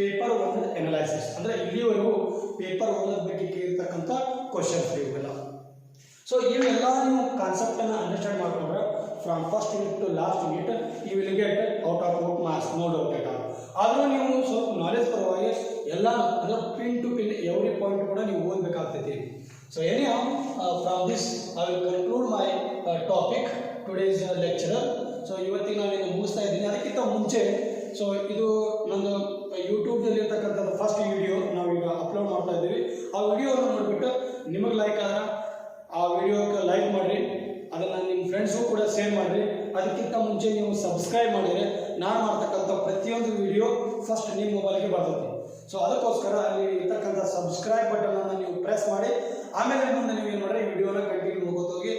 ಪೇಪರ್ 1 ಅನಲೈಸಿಸ್ ಅಂದರೆ ಇಲ್ಲಿವರೆಗೂ ಪೇಪರ್ 1 ಬಗ್ಗೆ ಕೇಳಿರ್ತಕ್ಕಂಥ ಕ್ವಶನ್ಸ್ ಇವೆಲ್ಲ. ಸೊ ಇವೆಲ್ಲ ನೀವು ಕಾನ್ಸೆಪ್ಟನ್ನು ಅಂಡರ್ಸ್ಟ್ಯಾಂಡ್ ಮಾಡ್ಕೊಂಡ್ರೆ from first unit to last unit you will get out of marks, no doubt at all. ಆದರೂ ನೀವು ಸ್ವಲ್ಪ ನಾಲೆಜ್ ಪರವಾಗಿ ಎಲ್ಲ ಅಂದರೆ pin to pin every point ಕೂಡ ನೀವು ಓದಬೇಕಾಗ್ತೈತಿ. So anyhow from this I will conclude my topic today's lecturer. So ಇವತ್ತಿಗೆ ನಾನು ಇದು ಮುಗಿಸ್ತಾ ಇದ್ದೀನಿ. ಅದಕ್ಕಿಂತ ಮುಂಚೆ ಸೊ ಇದು ನನ್ನ ಯೂಟ್ಯೂಬ್ನಲ್ಲಿ ಇರ್ತಕ್ಕಂಥದ್ದು ಫಸ್ಟ್ ವಿಡಿಯೋ ನಾವೀಗ ಅಪ್ಲೋಡ್ ಮಾಡ್ತಾ ಇದ್ದೀವಿ. ಆ ವಿಡಿಯೋವನ್ನು ನೋಡಿಬಿಟ್ಟು ನಿಮಗೆ ಲೈಕ್ ಆದ್ರೆ ಆ ವಿಡಿಯೋಕ್ಕೆ ಲೈಕ್ ಮಾಡಿರಿ, ಅದನ್ನು ನಿಮ್ಮ ಫ್ರೆಂಡ್ಸ್ಗೂ ಕೂಡ ಶೇರ್ ಮಾಡಿರಿ. ಅದಕ್ಕಿಂತ ಮುಂಚೆ ನೀವು ಸಬ್ಸ್ಕ್ರೈಬ್ ಮಾಡಿದರೆ ನಾನು ಮಾಡ್ತಕ್ಕಂಥ ಪ್ರತಿಯೊಂದು ವಿಡಿಯೋ ಫಸ್ಟ್ ನಿಮ್ಮ ಮೊಬೈಲ್ಗೆ ಬರ್ತೈತಿ. ಸೊ ಅದಕ್ಕೋಸ್ಕರ ಅಲ್ಲಿ ಇರ್ತಕ್ಕಂಥ ಸಬ್ಸ್ಕ್ರೈಬ್ ಬಟನನ್ನು ನೀವು ಪ್ರೆಸ್ ಮಾಡಿ ಆಮೇಲೆ ಮುಂದೆ ನೀವು ಏನು ಮಾಡಿರಿ ವಿಡಿಯೋನ ಕಂಟಿನ್ಯೂ ಹೋಗೋದೋಗಿ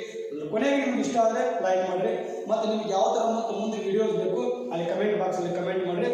ಕೊನೆಗೆ ನಿಮ್ಗೆ ಇಷ್ಟ ಆದರೆ ಲೈಕ್ ಮಾಡಿರಿ. ಮತ್ತು ನಿಮ್ಗೆ ಯಾವ ಥರ ಮತ್ತು ಮುಂದೆ ವಿಡಿಯೋಸ್ ಬೇಕು ಅಲ್ಲಿ ಕಮೆಂಟ್ ಬಾಕ್ಸಲ್ಲಿ ಕಮೆಂಟ್ ಮಾಡಿರಿ.